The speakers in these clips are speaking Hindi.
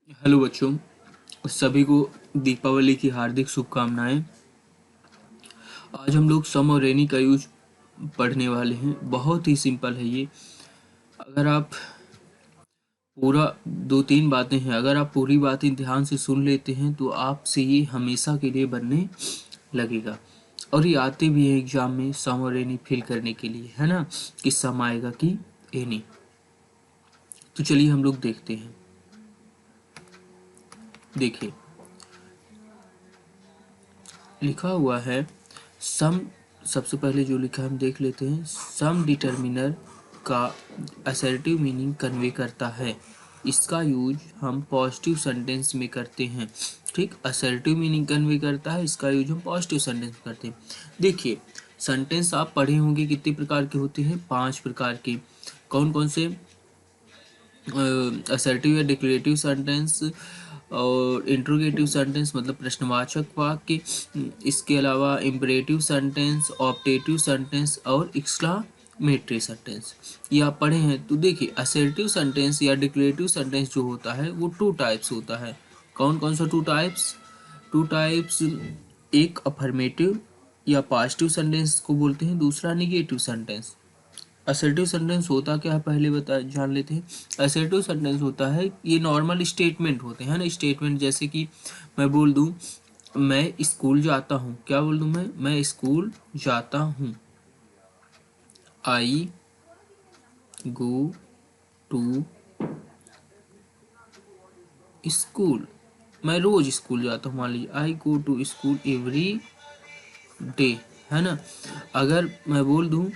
हेलो बच्चों, सभी को दीपावली की हार्दिक शुभकामनाएं। आज हम लोग सम और रेनी का यूज पढ़ने वाले हैं। बहुत ही सिंपल है ये। अगर आप पूरा दो तीन बातें हैं, अगर आप पूरी बातें ध्यान से सुन लेते हैं तो आपसे ये हमेशा के लिए बनने लगेगा। और ये आते भी हैं एग्जाम में सम और रेनी फिल करने के लिए, है ना, कि सम आएगा कि एनी। तो चलिए हम लोग देखते हैं। देखिए लिखा हुआ है सम। सबसे पहले जो लिखा है हम देख लेते हैं। सम डिटर्मिनर का असर्टिव मीनिंग कन्वे करता है। इसका यूज हम पॉजिटिव सेंटेंस में करते हैं। ठीक, असर्टिव मीनिंग कन्वे करता है, इसका यूज हम पॉजिटिव सेंटेंस में करते हैं। देखिए सेंटेंस आप पढ़े होंगे कितने प्रकार के होते हैं, 5 प्रकार के। कौन कौन से? असर्टिव या डिक्लेरेटिव सेंटेंस, और इंट्रोगेटिव सेंटेंस मतलब प्रश्नवाचक वाक्य, इसके अलावा इम्परेटिव सेंटेंस, ऑप्टेटिव सेंटेंस और एक्सक्लामेटरी सेंटेंस। ये आप पढ़े हैं। तो देखिए असर्टिव सेंटेंस या डिक्लेरेटिव सेंटेंस जो होता है वो 2 टाइप्स होता है। कौन कौन सा 2 टाइप्स? 2 टाइप्स, एक अफर्मेटिव या पॉजिटिव सेंटेंस को बोलते हैं, दूसरा निगेटिव सेंटेंस। असर्टिव सेंटेंस होता क्या है पहले जान लेते हैं। असर्टिव सेंटेंस होता है, ये नॉर्मल स्टेटमेंट होते हैं ना, स्टेटमेंट। जैसे कि मैं बोल दूं मैं स्कूल जाता हूँ, क्या बोल दूं मैं स्कूल जाता हूँ। आई गो टू स्कूल, मैं रोज स्कूल जाता हूँ। मान लीजिए I go to school every day, है ना। अगर मैं बोल दूं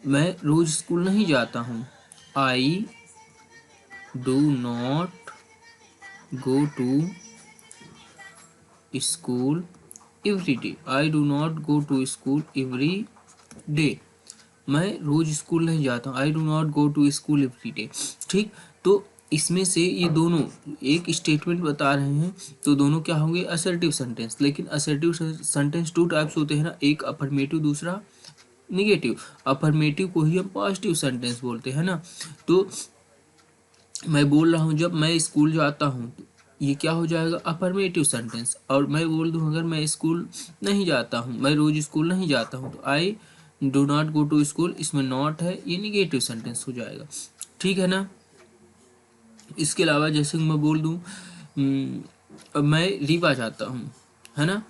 मैं रोज स्कूल नहीं जाता हूँ, I do not go to school every day. I do not go to school every day, मैं रोज स्कूल नहीं जाता हूँ। I do not go to school every day. ठीक, तो इसमें से ये दोनों एक स्टेटमेंट बता रहे हैं, तो दोनों क्या होंगे? Assertive sentence. लेकिन असर्टिव सेंटेंस 2 टाइप्स होते हैं ना, एक अफर्मेटिव, दूसरा निगेटिव। अफर्मेटिव को ही हम पॉजिटिव सेंटेंस बोलते हैं ना। तो मैं बोल रहा हूँ जब मैं स्कूल जाता हूँ, तो ये क्या हो जाएगा? Affirmative sentence. और मैं बोल दूँ अगर मैं स्कूल नहीं जाता हूँ, मैं रोज स्कूल नहीं जाता हूँ, तो I do not go to school, इसमें नॉट है, ये निगेटिव सेंटेंस हो जाएगा। ठीक है ना। इसके अलावा जैसे मैं बोल दूँ मैं रीवा जाता हूँ, है ना,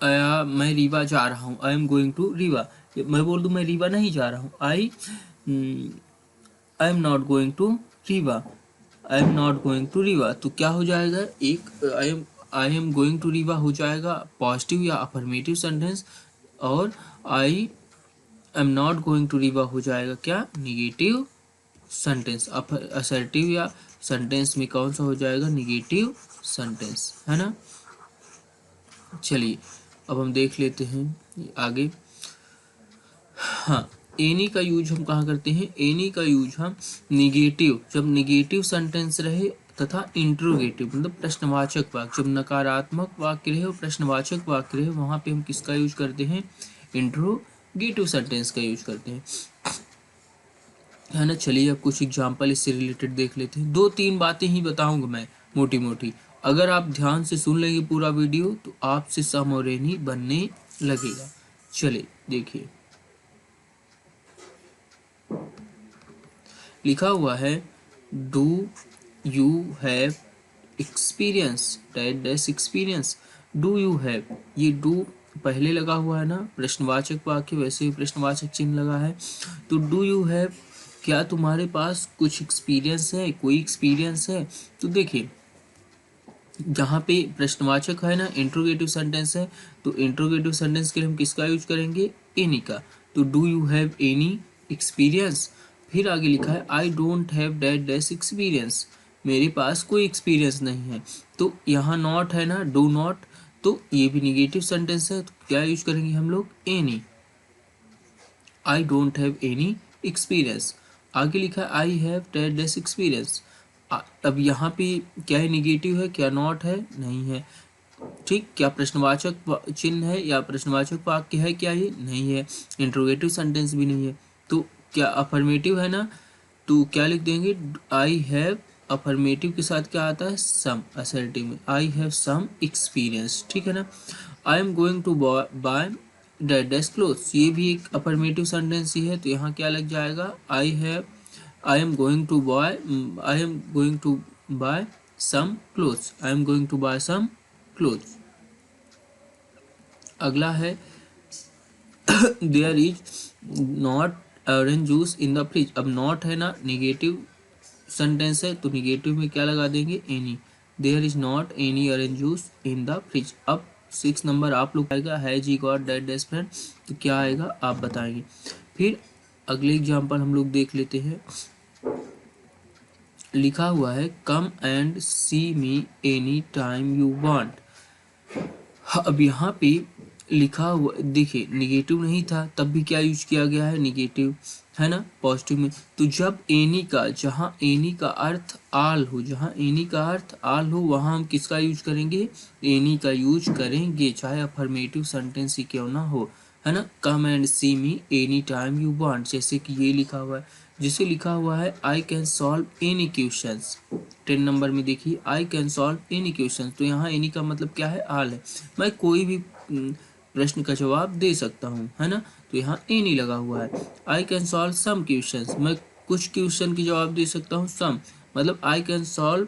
या मैं रीवा जा रहा हूँ, I am going to Rewa. मैं बोल दूँ मैं रीवा नहीं जा रहा हूँ, I am not going to Rewa, I am not going to Rewa. तो क्या हो जाएगा? एक I am going to Rewa हो जाएगा पॉजिटिव या अफर्मेटिव सेंटेंस, और I am not going to Rewa हो जाएगा क्या? Negative sentence. असर्टिव या सेंटेंस में कौन सा हो जाएगा? निगेटिव सेंटेंस, है ना। चलिए अब हम देख लेते हैं आगे। हाँ, एनी का यूज हम कहाँ करते हैं? एनी का यूज हम निगेटिव, जब निगेटिव सेंटेंस रहे तथा इंट्रोगेटिव मतलब प्रश्नवाचक वाक्य, जब नकारात्मक वाक्य रहे और प्रश्नवाचक वाक्य रहे, वहां पे हम किसका यूज करते हैं? इंट्रोगेटिव सेंटेंस का यूज करते हैं, है ना। चलिए अब कुछ एग्जाम्पल इससे रिलेटेड देख लेते हैं। 2-3 बातें ही बताऊंगा मैं, मोटी मोटी। अगर आप ध्यान से सुन लेंगे पूरा वीडियो तो आपसे सम और रेनी बनने लगेगा। चलिए देखिए लिखा हुआ है do you have experience that dash experience. Do you have, ये डू पहले लगा हुआ है ना, प्रश्नवाचक वाक्य, वैसे ही प्रश्नवाचक चिन्ह लगा है। तो डू यू हैव, क्या तुम्हारे पास कुछ एक्सपीरियंस है, कोई एक्सपीरियंस है? तो देखिए जहाँ पे प्रश्नवाचक है ना, इंट्रोगेटिव सेंटेंस है, तो इंट्रोगेटिव सेंटेंस के लिए हम किसका यूज करेंगे? एनी का। तो do you have any experience. फिर आगे लिखा है I don't have that dash experience, मेरे पास कोई एक्सपीरियंस नहीं है। तो यहाँ नॉट है ना, डू नॉट, तो ये भी निगेटिव सेंटेंस है, तो क्या यूज करेंगे हम लोग? Any. I don't have any experience. आगे लिखा है I have that dash experience. अब यहाँ पे क्या है? निगेटिव है, क्या नॉट है? नहीं है। ठीक, क्या प्रश्नवाचक चिन्ह है या प्रश्नवाचक वाक्य है क्या? ये नहीं है। इंट्रोगेटिव सेंटेंस भी नहीं है। तो क्या अफर्मेटिव है ना, तो क्या लिख देंगे? आई हैव अफर्मेटिव के साथ क्या आता है, सम। असर्टिव में आई हैव सम एक्सपीरियंस, ठीक है ना। I am going to buy dash clothes, ये भी एक अफर्मेटिव सेंटेंस ही है, तो यहाँ क्या लग जाएगा, I am going to buy, I am going to buy some clothes, I am going to buy some clothes. अगला है there is not orange juice in the fridge. अब नॉट है ना, निगेटिव सेंटेंस है, तो निगेटिव में क्या लगा देंगे, any. There is not any orange juice in the fridge. अब 6 नंबर आप लोग आएगा, has he got that best friend, तो क्या आएगा आप बताएंगे। फिर अगले एग्जाम्पल हम लोग देख लेते हैं। लिखा हुआ है come and see me any time you want. अब यहाँ पे लिखा हुआ देखिए, निगेटिव नहीं था तब भी क्या यूज किया गया है, निगेटिव, है ना, पॉजिटिव में। तो जब एनी का, जहाँ एनी का अर्थ आल हो, जहाँ एनी का अर्थ आल हो, वहाँ हम किसका यूज करेंगे, एनी का यूज करेंगे, चाहे अफर्मेटिव सेंटेंस ही क्यों ना हो, है ना। Come and see me any time you want, जैसे कि ये लिखा हुआ है, जिसे लिखा हुआ है I can solve any questions. 10 number में देखिए, आई कैन सॉल्व एनी क्वेश्चन, तो यहाँ एनी का मतलब क्या है, आल है, मैं कोई भी प्रश्न का जवाब दे सकता हूँ, है ना, तो यहाँ एनी लगा हुआ है। I can solve some questions, मैं कुछ क्वेश्चन की जवाब दे सकता हूँ, सम मतलब आई कैन सॉल्व,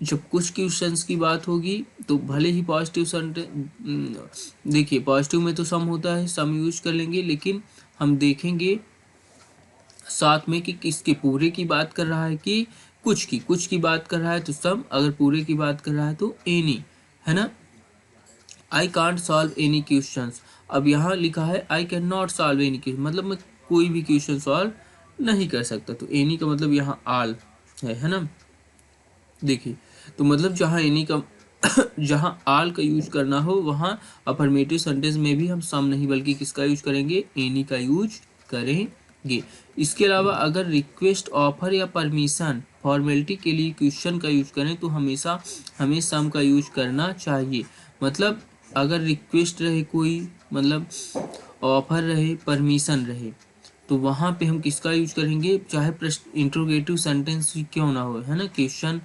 जब कुछ क्वेश्चंस की बात होगी तो भले ही पॉजिटिव सेंटेंस, देखिए पॉजिटिव में तो सम होता है, सम यूज कर लेंगे, लेकिन हम देखेंगे साथ में कि किसके, पूरे की बात कर रहा है कि कुछ की बात कर रहा है तो सम, अगर पूरे की बात कर रहा है तो एनी, है ना। I can't solve any questions, अब यहाँ लिखा है I can not solve any question, मतलब मैं कोई भी क्वेश्चन सॉल्व नहीं कर सकता, तो एनी का मतलब यहाँ आल है ना। देखिए, तो मतलब जहाँ एनी का जहाँ आल का यूज करना हो वहाँ अफर्मेटिव सेंटेंस में भी हम सम नहीं बल्कि किसका यूज करेंगे, एनी का यूज करेंगे। इसके अलावा अगर रिक्वेस्ट, ऑफर या परमिशन, फॉर्मेलिटी के लिए क्वेश्चन का यूज करें तो हमेशा हमें सम का यूज करना चाहिए। मतलब अगर रिक्वेस्ट रहे कोई, मतलब ऑफर रहे, परमिशन रहे, तो वहाँ पे हम किसका यूज करेंगे, चाहे प्रश्न इंट्रोगेटिव सेंटेंस ही क्यों ना हो, है ना, क्वेश्चन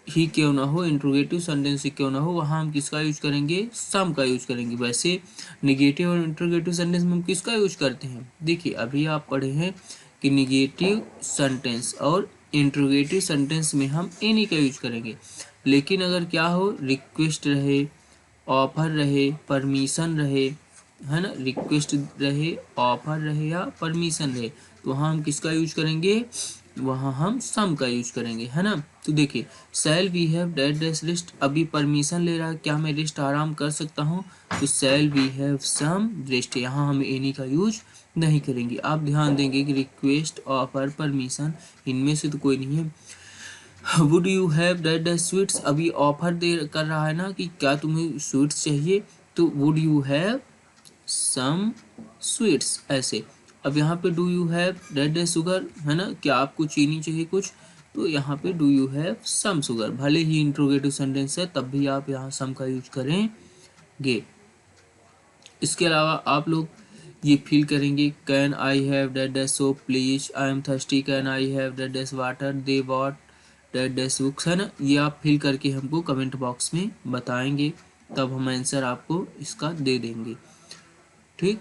ही क्यों ना हो, इंट्रोगेटिव सेंटेंस ही क्यों ना हो, वहाँ हम किसका यूज करेंगे, सम का यूज करेंगे। वैसे निगेटिव और इंट्रोगेटिव सेंटेंस में हम किसका यूज करते हैं, देखिए अभी आप पढ़े हैं कि निगेटिव सेंटेंस और इंट्रोगेटिव सेंटेंस में हम एनी का यूज करेंगे, लेकिन अगर क्या हो, रिक्वेस्ट रहे, ऑफर रहे, परमिशन रहे, है ना, रिक्वेस्ट रहे, ऑफर रहे या परमिशन रहे, तो वहाँ हम किसका यूज करेंगे, वहाँ हम सम का यूज करेंगे, है ना। तो देखिए, shall we have that dash rest, अभी परमिशन ले रहा है, क्या मैं रेस्ट आराम कर सकता हूँ, तो shall we have some rest, यहाँ हम एनी का यूज नहीं करेंगे। आप ध्यान देंगे कि रिक्वेस्ट, ऑफर, परमिशन, इनमें से तो कोई नहीं है। Would you have that sweets, अभी ऑफर दे कर रहा है ना कि क्या तुम्हें स्वीट्स चाहिए, तो would you have some sweets, ऐसे। अब यहाँ पे do you have that sugar, है ना, क्या आपको चीनी चाहिए कुछ, तो यहाँ पे do you have some sugar, भले ही इंट्रोगेटिव सेंटेंस है तब भी आप यहाँ सम का यूज करेंगे। इसके अलावा आप लोग ये फील करेंगे, can I have that dash soap please, I am thirsty, can I have that dash water, they what that dash books, है ना, ये आप फील करके हमको कमेंट बॉक्स में बताएंगे, तब हम आंसर आपको इसका दे देंगे, ठीक।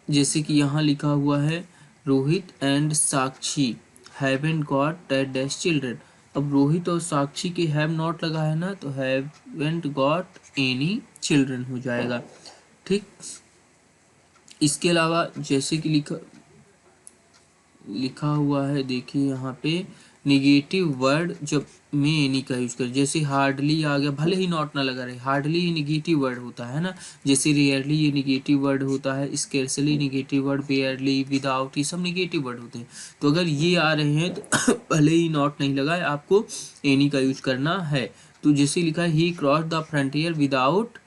जैसे कि यहाँ लिखा हुआ है Rohit and Sakshi haven't got that dash children, अब रोहित और साक्षी के हैव नॉट लगा है ना, तो हैवेंट गॉट एनी चिल्ड्रन हो जाएगा, ठीक। इसके अलावा जैसे कि लिखा हुआ है, देखिए यहाँ पे निगेटिव वर्ड जब में एनी का यूज कर, जैसे हार्डली आ गया, भले ही नॉट ना लगा रहे, हार्डली ये निगेटिव वर्ड होता है ना, जैसे रेयरली ये निगेटिव वर्ड होता है, स्केर्सली निगेटिव वर्ड, बेयरली, विदाउट, ये सब निगेटिव वर्ड होते हैं। तो अगर ये आ रहे हैं तो भले ही नॉट नहीं लगा है, आपको एनी का यूज करना है। तो जैसे लिखा है ही क्रॉस द फ्रंटियर विदाउट,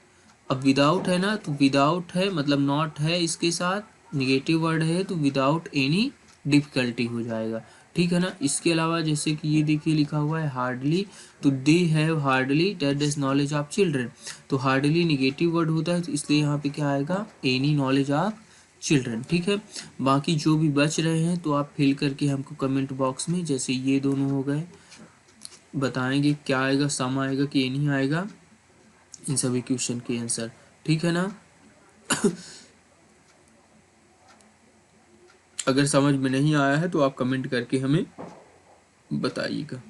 अब विदाउट है ना, तो विदाउट है मतलब नॉट है इसके साथ, निगेटिव वर्ड है तो विदाउट एनी डिफिकल्टी हो जाएगा, ठीक है ना। इसके अलावा जैसे कि ये देखिए लिखा हुआ है हार्डली, तो they have hardly that dash knowledge of children, तो हार्डली निगेटिव वर्ड होता है तो इसलिए यहाँ पे क्या आएगा, एनी नॉलेज ऑफ चिल्ड्रन, ठीक है। बाकी जो भी बच रहे हैं तो आप फिल करके हमको कमेंट बॉक्स में, जैसे ये दोनों हो गए, बताएंगे क्या आएगा, सम आएगा कि ये नहीं आएगा, इन सभी क्वेश्चन के आंसर। ठीक है ना। अगर समझ में नहीं आया है तो आप कमेंट करके हमें बताइएगा।